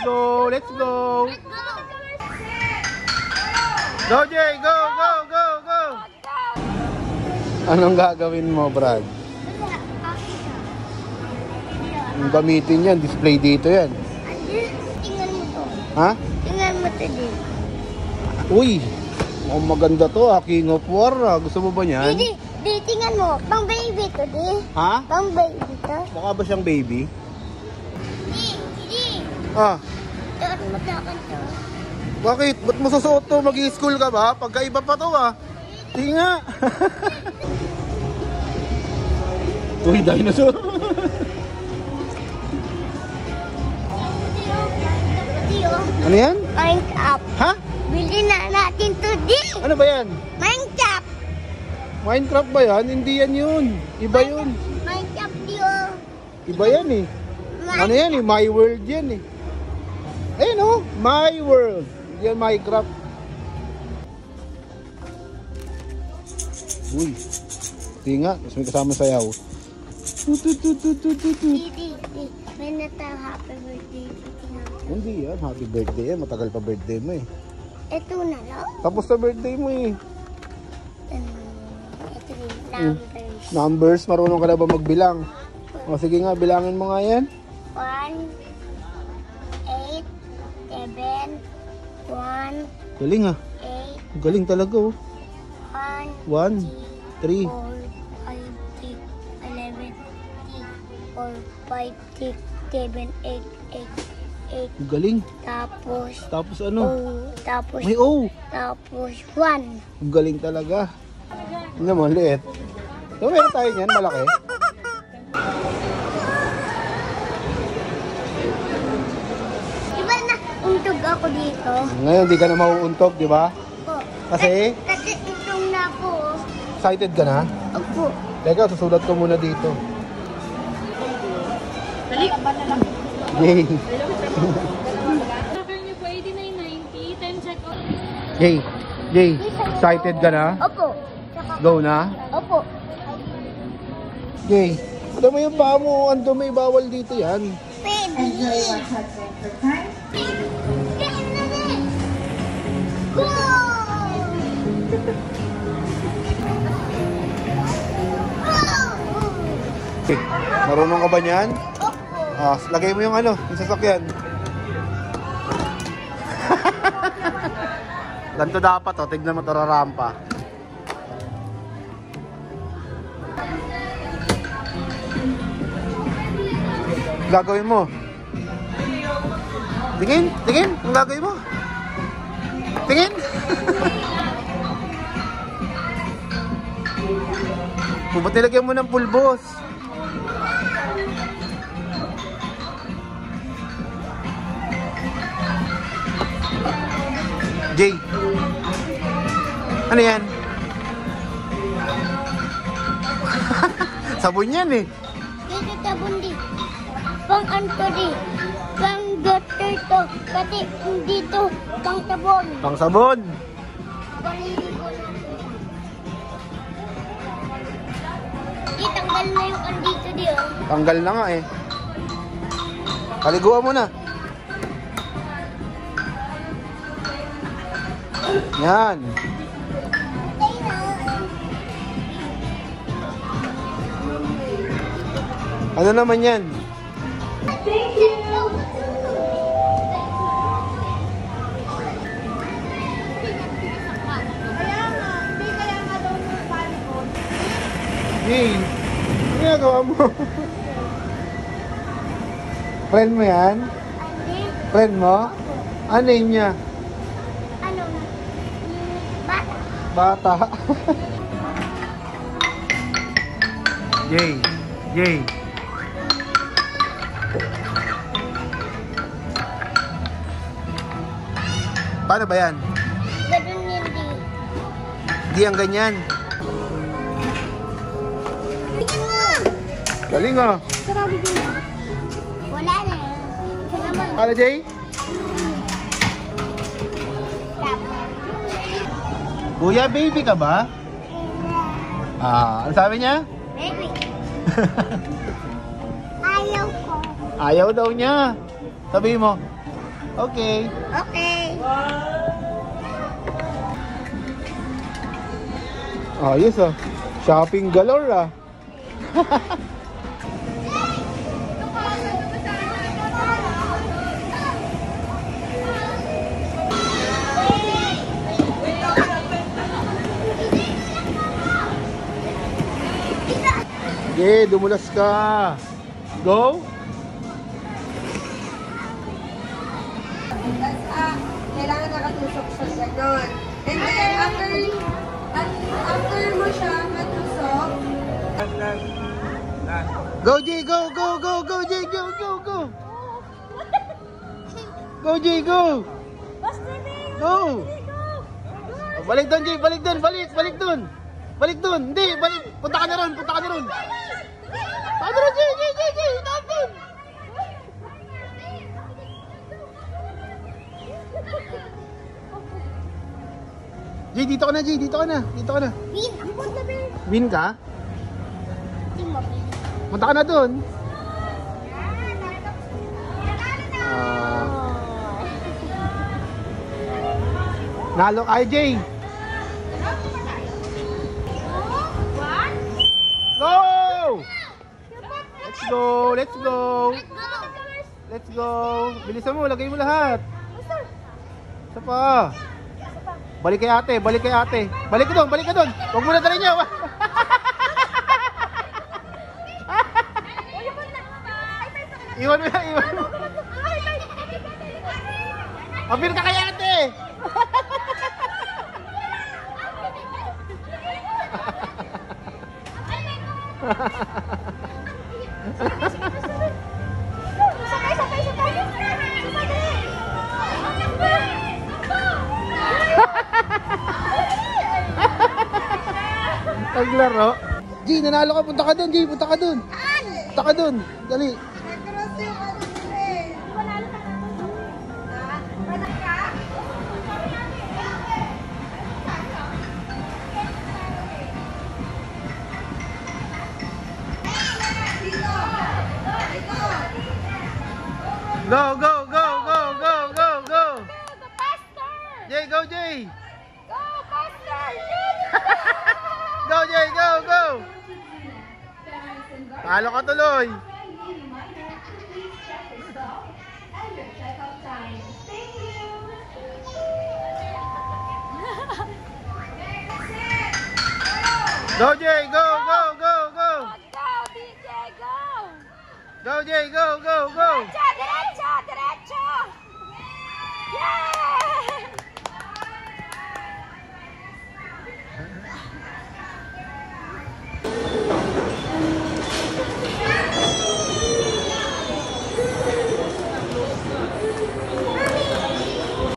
go. Let's go. Go, Jay. Go, go, go, go. Anong gagawin mo, Brad? Ang gamitin yan. Display dito yan. Tingnan mo to. Ha? Tingnan mo to din. Uy. Oh, maganda to. King of War. Gusto mo ba yan? Di, tingnan mo. Pang baby to, di. Ha? Pang baby to. Mukha ba siyang baby? Di. Ah. Suot mo sa akin to. Bakit? Ba't mo susuot to? Mag-i-school ka ba? Pagkaiba pa to Di nga. Uy, dinosaur. Ano yan? Minecraft. Ha? Bilhin na natin to, di. Ano ba yan? Minecraft. Minecraft ba yan? Hindi yan yun. Iba yun. Minecraft, di oh. Iba yan eh. Ano yan eh? My World yan eh. Ayun oh. My World. Hindi yan Minecraft. Uy. Hindi nga. Tapos may kasama sayaw. Di. May nata happy birthday. Hindi yan. Happy birthday yan. Matagal pa birthday mo eh. Ito na lang. Tapos na birthday mo eh. Ito rin. Numbers. Numbers. Marunong ka na ba magbilang? O sige nga. Bilangin mo nga yan. 1, 8, 7, 1, Galing ah. 8, Galing talaga oh. 1, 1, 3. 4, 5, 6, 11, 4, 5, 6, 7, 8, 8. Galing. Tapos ano? tapos May O. tapos 1. Galing talaga. Ano mo, liit. So, meron tayo niyan, malaki. Diba na untog ako dito? Ngayon, di ka na mauuntog, di ba? Opo. Kasi? Kasi itong na ako. Excited ka na? Opo. Teka, susulat ko muna dito. Yay! Jay, excited ka na? Opo. Go na? Opo. Jay, ano mo yung paa mo? Ando may bawal dito yan. Pwede. Go! Okay. Marunong ka ba niyan? Opo. Lagay mo yung ano, yung sasakyan. Ganito dapat oh, tignan mo ito rampa. Gagawin mo. Tingin, ang gagawin mo. Tingin. Ba't nilagyan mo ng pulbos? Jay, ano yan? Sabon yan eh. Dito sabon di. Pang anto di. Pang gutter to. Pati dito pang sabon. Pang sabon. Di tanggal na yung andito di oh. Tanggal na nga eh. Paliguan mo na. Yan. Ano naman yan? Hey, ano ginagawa mo? Friend mo yan? Friend mo? Ano name niya? Ano? Bata. Bata. Jay. Paano ba yan? Ganun yun di. Di ang ganyan. Galing ah. Wala na. Ito naman. Ano, Jay? Kuya, baby ka ba? Ano sabi niya? Baby. Ayaw ko. Ayaw daw niya. Sabi mo, Okay. Okay. Ayos ah. Shopping galore ah. Sige, dumulas ka. Go. Kailangan nakatusok siya gano'n. And then, after mo siya matusok, Go, Jay, go, go, go, go, Jay, go, go, go. Go, Jay, go. Go. Oh, balik doon, Jay, balik doon, balik doon. Balik doon, hindi, balik. Punta ka na ron, punta ka na ron. Ano ron, Jay, taas doon. Jay, dito ka na, Jay, dito ka na. Win. Ako na, Bear. Win ka? Team mo, Win. Punta ka na doon. Nalo kay Jay. Go! Let's go, let's go. Let's go. Bilisan mo, lagay mo lahat. Isa pa. Balik kay ate, balik kay ate. Balik ka doon, balik ka doon. Huwag mo na tali niya. Iwan mo yan, iwan mo. Mapil ka kay ate. Naglaro. G, nanalo ka. Punta ka doon, G. Punta ka doon. Punta ka doon. Dali. nag-cross yung ano nila eh. Panak ka? Dito! Dito! Go, go, go, go, go, go, go. The faster! Jay, go, Jay. Go faster! Go, Jay, go, go. Talo ka tuloy. Go, Jay, go, go, go, go. Go, DJ, go! Go, Jay, go, go, go. Jay,